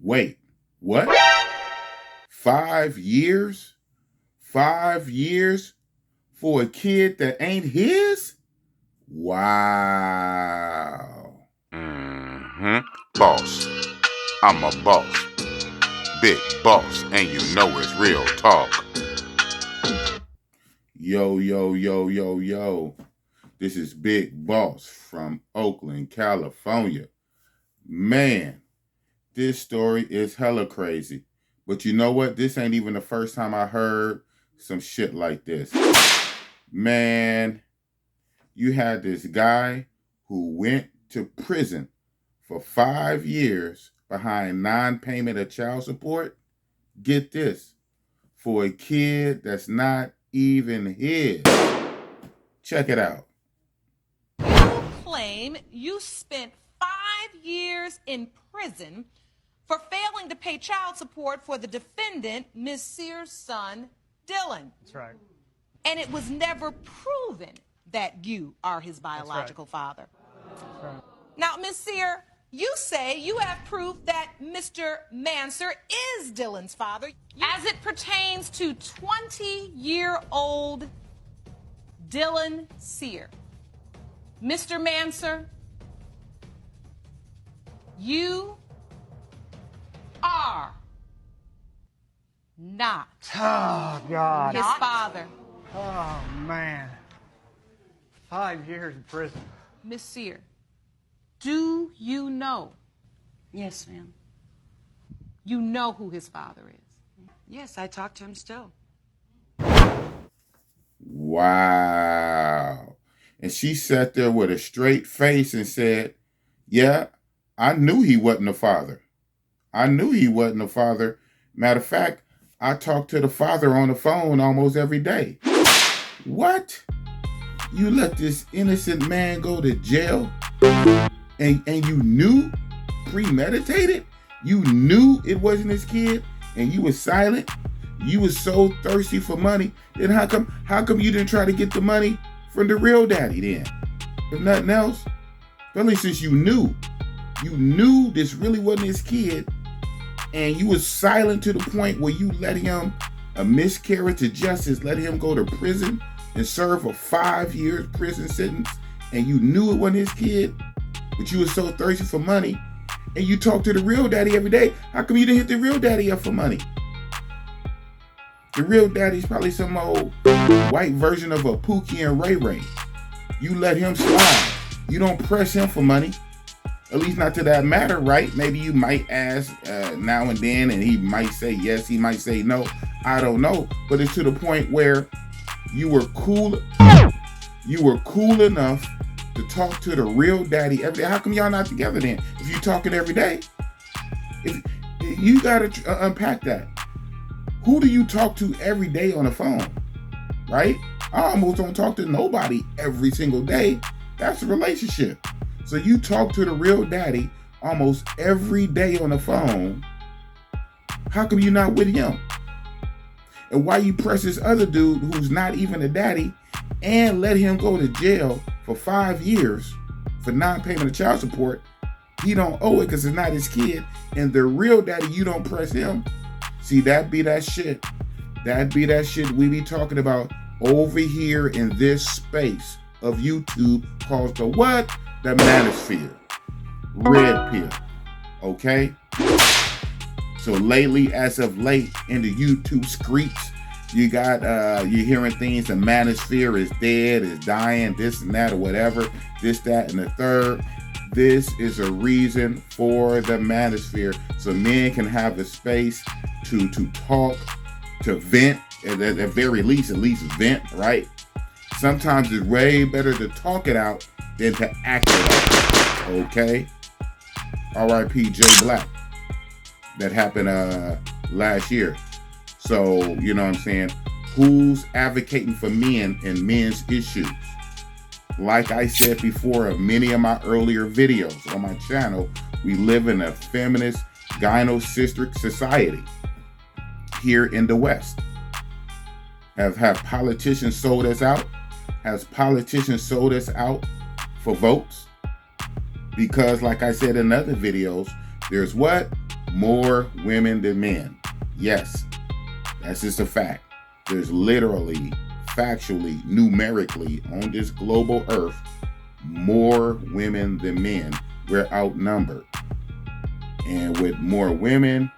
Wait, what? 5 years? 5 years for a kid that ain't his? Wow. Boss. I'm a boss. Big boss, and you know it's real talk. Yo, yo, yo, yo, yo. This is Big Boss from Oakland, California. Man, this story is hella crazy. But you know what? This ain't even the first time I heard some shit like this. Man, you had this guy who went to prison for 5 years behind non-payment of child support. Get this, for a kid that's not even his. Check it out. You claim you spent 5 years in prison for failing to pay child support for the defendant, Ms. Sears' son, Dylan. That's right. And it was never proven that you are his biological father. That's right. Now, Ms. Sears, you say you have proof that Mr. Manser is Dylan's father as it pertains to 20-year-old Dylan Sears. Mr. Manser, you are not Oh, God. his father. Oh, man. 5 years in prison. Miss Sears, do you know? Yes, ma'am. You know who his father is? Yes, I talk to him still. Wow. And she sat there with a straight face and said, yeah, I knew he wasn't the father. I knew he wasn't the father. Matter of fact, I talk to the father on the phone almost every day. What? You let this innocent man go to jail? And you knew, premeditated? You knew it wasn't his kid and you was silent? You was so thirsty for money. Then how come you didn't try to get the money from the real daddy then? If nothing else, especially since you knew this really wasn't his kid, and you was silent to the point where you let him, a miscarriage of justice, let him go to prison and serve a 5 year prison sentence, and you knew it wasn't his kid, but you was so thirsty for money, and you talk to the real daddy every day. How come you didn't hit the real daddy up for money? The real daddy's probably some old white version of a Pookie and Ray Ray. You let him slide. You don't press him for money. At least not to that matter, right? Maybe you might ask now and then, and he might say yes, he might say no. I don't know. But it's to the point where you were cool enough to talk to the real daddy every day. How come y'all not together then? If you talking every day, if you gotta unpack that. Who do you talk to every day on the phone, right? I almost don't talk to nobody every single day. That's a relationship. So you talk to the real daddy almost every day on the phone. How come you're not with him? And why you press this other dude who's not even a daddy and let him go to jail for 5 years for non-payment of child support? He don't owe it because it's not his kid. And the real daddy, you don't press him. See, that be that shit. That be that shit we be talking about over here in this space of YouTube called the what? The Manosphere. Red pill. Okay? So lately, as of late, in the YouTube streets, you got, you're hearing things, the Manosphere is dead, is dying, this and that or whatever, this, that, and the third. This is a reason for the Manosphere, so men can have a space to talk, to vent, at very least, vent, right? Sometimes it's way better to talk it out than to act it out, okay? R.I.P. J Black. That happened last year. So, you know what I'm saying? Who's advocating for men and men's issues? Like I said before in many of my earlier videos on my channel, we live in a feminist, gynocentric society here in the West. Have politicians sold us out? Has politicians sold us out for votes? Because like I said in other videos, there's what? more women than men. Yes, that's just a fact. There's literally, factually, numerically on this global earth, more women than men. We're outnumbered. And with more women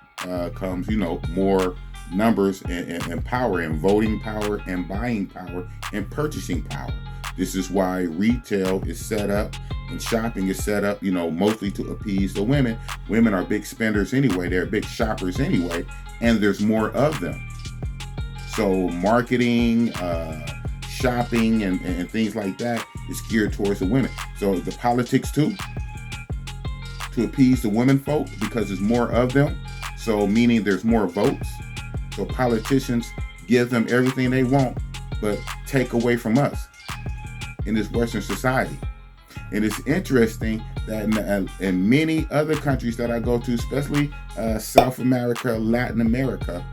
comes, more numbers and power, and voting power, and buying power, and purchasing power. This is why retail is set up and shopping is set up, mostly to appease the women. Women are big spenders anyway. They're big shoppers anyway, and there's more of them. So marketing, shopping, and things like that is geared towards the women. So the politics too, to appease the women folk, because there's more of them. So meaning there's more votes. So politicians give them everything they want, but take away from us in this Western society. And it's interesting that in many other countries that I go to, especially South America, Latin America,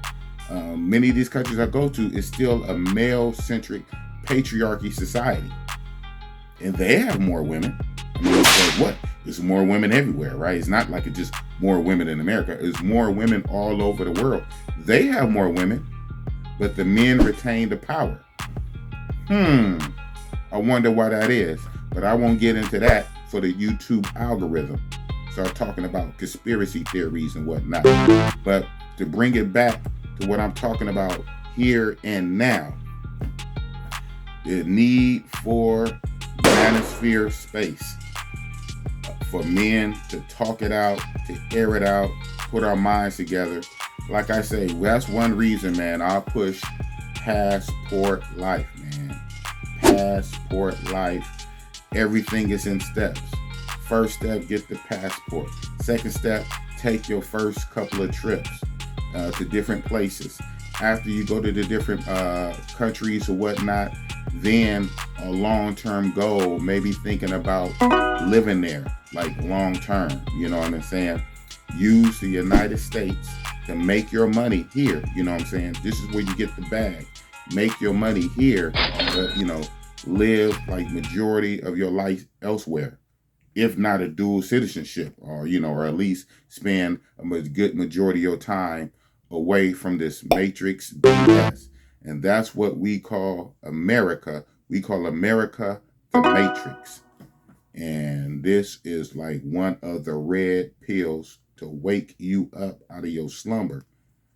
many of these countries I go to is still a male-centric patriarchy society. And they have more women. I mean, it's like what? There's more women everywhere, right? It's not like it's just more women in America. It's more women all over the world. They have more women, but the men retain the power. I wonder why that is, but I won't get into that for the YouTube algorithm. Start talking about conspiracy theories and whatnot. But to bring it back to what I'm talking about here and now, the need for Manosphere space, for men to talk it out, to air it out, put our minds together. Like I say, that's one reason, man, I'll push passport life, man. Passport life. Everything is in steps. First step, get the passport. Second step, take your first couple of trips to different places. After you go to the different countries or whatnot, then a long-term goal, maybe thinking about living there, like long-term, you know what I'm saying? Use the United States to make your money here, you know what I'm saying? This is where you get the bag. Make your money here, but, live like majority of your life elsewhere, if not a dual citizenship, or, or at least spend a good majority of your time away from this matrix BS. And that's what we call America. We call America the Matrix. And this is like one of the red pills to wake you up out of your slumber.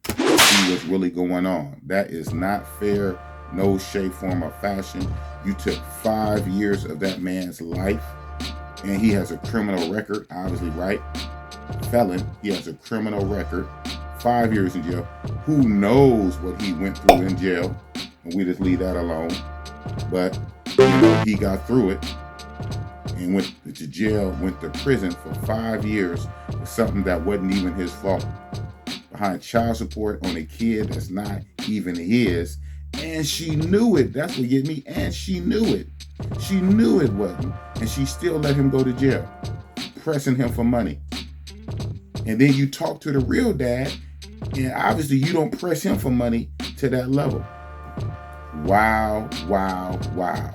See what's really going on. That is not fair, no shape, form, or fashion. You took 5 years of that man's life, and he has a criminal record, obviously, right? Felon, he has a criminal record. 5 years in jail. Who knows what he went through in jail? And we just leave that alone. But, he got through it and went to jail, went to prison for 5 years for something that wasn't even his fault. Behind child support on a kid that's not even his. And she knew it. That's what get me. And she knew it. She knew it wasn't. And she still let him go to jail, pressing him for money. And then you talk to the real dad, and obviously you don't press him for money to that level. Wow, wow, wow.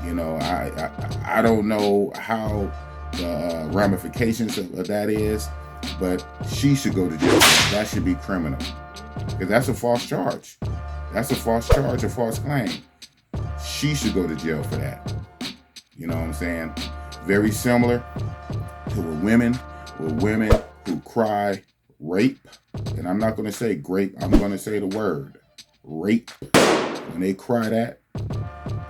I don't know how the ramifications of that is, but she should go to jail. That should be criminal. Because that's a false charge. That's a false charge, a false claim. She should go to jail for that. You know what I'm saying? Very similar to women who cry rape. And I'm not going to say grape. I'm going to say the word rape. When they cry that,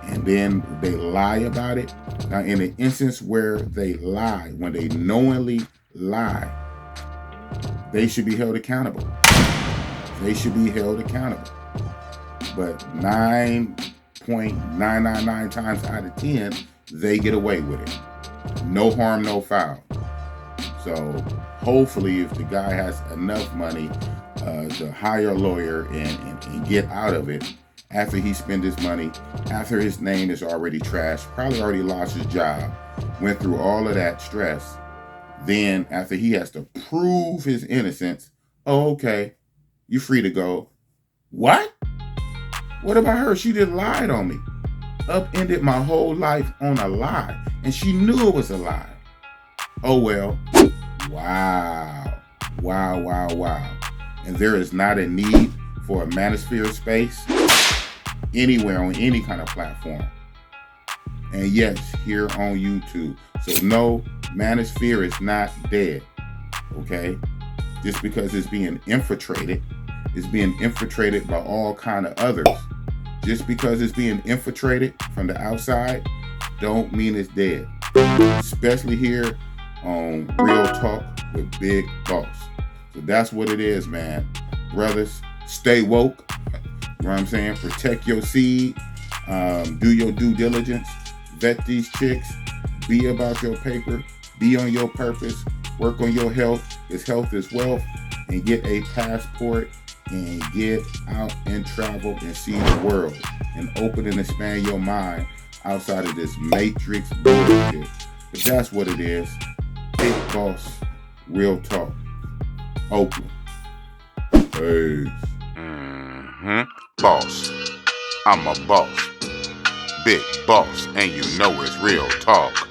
and then they lie about it. Now, in an instance where they lie, when they knowingly lie, they should be held accountable. They should be held accountable. But 9.999 times out of 10, they get away with it. No harm, no foul. So hopefully if the guy has enough money to hire a lawyer and get out of it, after he spent his money, after his name is already trashed, probably already lost his job, went through all of that stress, then after he has to prove his innocence, okay, you're free to go. What? What about her? She just lied on me. Upended my whole life on a lie. And she knew it was a lie. Oh well. Wow. Wow, wow, wow. And there is not a need for a Manosphere space anywhere on any kind of platform. And yes, here on YouTube. So no, Manosphere is not dead. Okay? Just because it's being infiltrated by all kind of others. Just because it's being infiltrated from the outside don't mean it's dead. Especially here on Real Talk with Big Boss. So that's what it is, man. Brothers, stay woke. You know what I'm saying? Protect your seed. Do your due diligence. Vet these chicks. Be about your paper. Be on your purpose. Work on your health. Because health is wealth. And get a passport and get out and travel and see the world. And open and expand your mind outside of this matrix bullshit. But that's what it is. Big Boss, Real Talk, Oakland. Peace. Boss. I'm a boss. Big boss, and you know it's real talk.